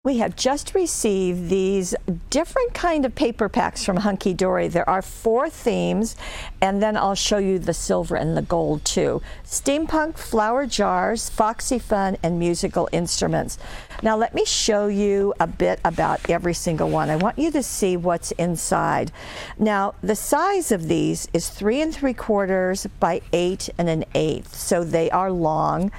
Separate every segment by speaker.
Speaker 1: We have just received these different kind of paper packs from Hunkydory. There are 4 themes, and then I'll show you the silver and the gold too. Steampunk, flower jars, foxy fun, and musical instruments. Now let me show you a bit about every single one. I want you to see what's inside. Now the size of these is 3 3/4 by 8 1/8, so they are long.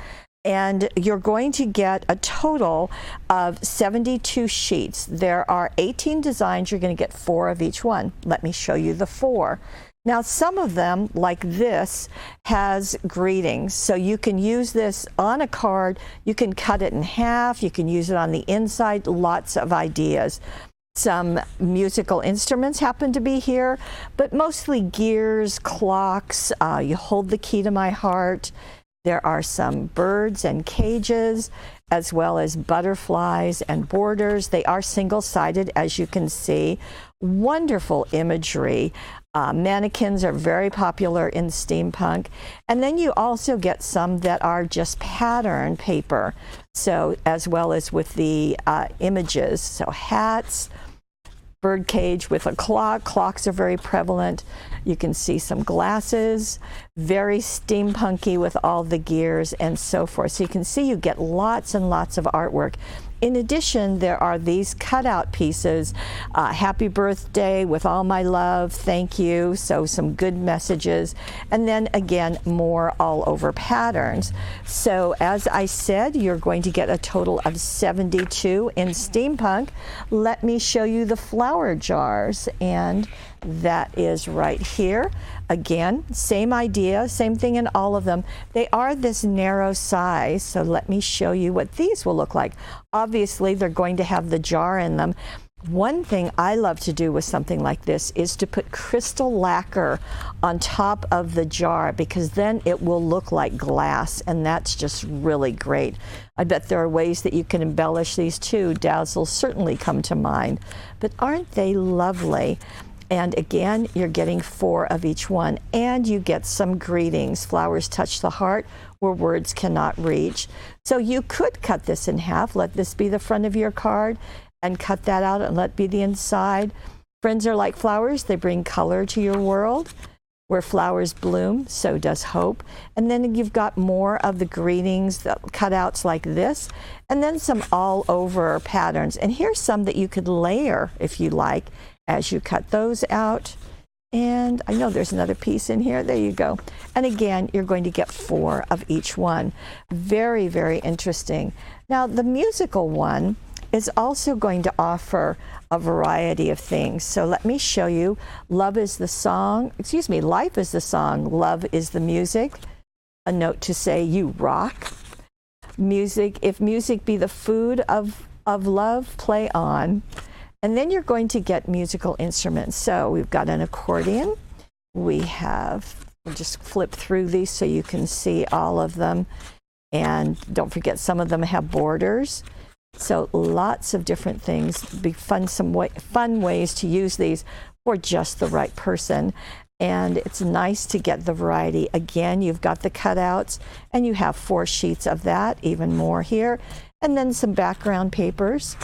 Speaker 1: And you're going to get a total of 72 sheets. There are 18 designs. You're going to get 4 of each one. Let me show you the 4. Now some of them, like this, has greetings. So you can use this on a card. You can cut it in half. You can use it on the inside. Lots of ideas. Some musical instruments happen to be here, but mostly gears, clocks. You hold the key to my heart. There are some birds and cages, as well as butterflies and borders. They are single-sided, as you can see. Wonderful imagery. Mannequins are very popular in steampunk. And then you also get some that are just pattern paper, so as well as with the images. So hats, bird cage with a clock. Clocks are very prevalent. You can see some glasses, very steampunky with all the gears and so forth. So you can see you get lots and lots of artwork. In addition, there are these cutout pieces. Happy birthday, with all my love, thank you. So some good messages. And then again, more all over patterns. So as I said, you're going to get a total of 72 in steampunk. Let me show you the flower jars, and that is right here. Again, same idea, same thing in all of them. They are this narrow size, so let me show you what these will look like. Obviously, they're going to have the jar in them. One thing I love to do with something like this is to put crystal lacquer on top of the jar, because then it will look like glass, and that's just really great. I bet there are ways that you can embellish these too. Dazzles certainly come to mind, but aren't they lovely? And again, you're getting 4 of each one, and you get some greetings. Flowers touch the heart where words cannot reach. So you could cut this in half, let this be the front of your card, and cut that out and let it be the inside. Friends are like flowers. They bring color to your world. Where flowers bloom, so does hope. And then you've got more of the greetings, the cutouts like this, and then some all over patterns. And here's some that you could layer if you like as you cut those out. And I know there's another piece in here. There you go. And again, you're going to get 4 of each one. Very, very interesting. Now, the musical one is also going to offer a variety of things. So let me show you. Love is the song, excuse me, life is the song, love is the music. A note to say you rock. Music, if music be the food of love, play on. And then you're going to get musical instruments. So we've got an accordion. We'll just flip through these so you can see all of them. And don't forget, some of them have borders. So lots of different things. Be fun, fun ways to use these for just the right person. And it's nice to get the variety. Again, you've got the cutouts, and you have 4 sheets of that, even more here. And then some background papers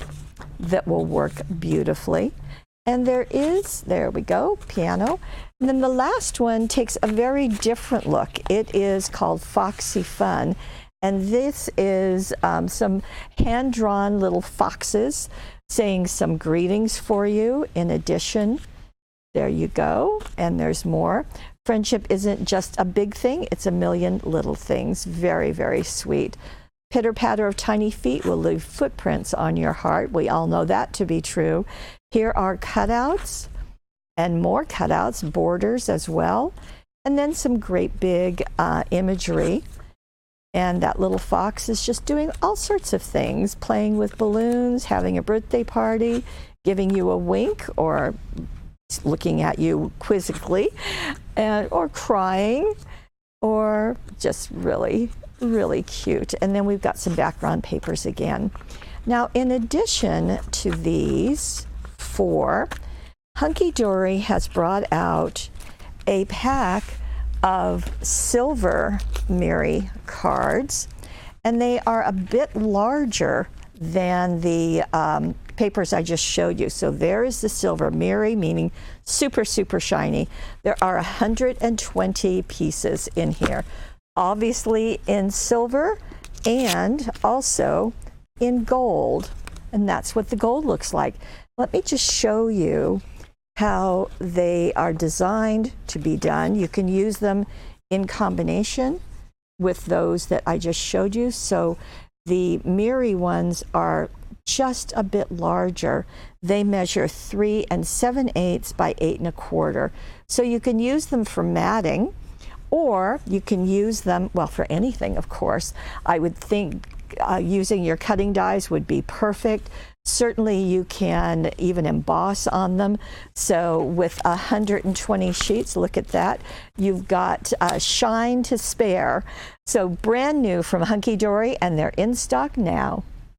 Speaker 1: that will work beautifully. And there we go, piano. And then the last one takes a very different look. It is called Foxy Fun. And this is some hand-drawn little foxes saying some greetings for you. In addition, there you go, and there's more. Friendship isn't just a big thing, it's a million little things. Very, very sweet. Pitter-patter of tiny feet will leave footprints on your heart. We all know that to be true. Here are cutouts and more cutouts, borders as well, and then some great big imagery. And that little fox is just doing all sorts of things, playing with balloons, having a birthday party, giving you a wink, or looking at you quizzically, or crying, or just really, really cute. And then we've got some background papers again. Now, in addition to these 4, Hunkydory has brought out a pack of silver Mirri cards, and they are a bit larger than the papers I just showed you. So there is the silver, Mirri, meaning super, super shiny. There are 120 pieces in here, obviously in silver and also in gold. And that's what the gold looks like. Let me just show you how they are designed to be done. You can use them in combination with those that I just showed you. So the Mirri ones are just a bit larger. They measure 3 7/8 by 8 1/4. So you can use them for matting, or you can use them, well, for anything, of course. I would think using your cutting dies would be perfect. Certainly you can even emboss on them. So with 120 sheets, look at that, you've got shine to spare. So brand new from Hunkydory, and they're in stock now.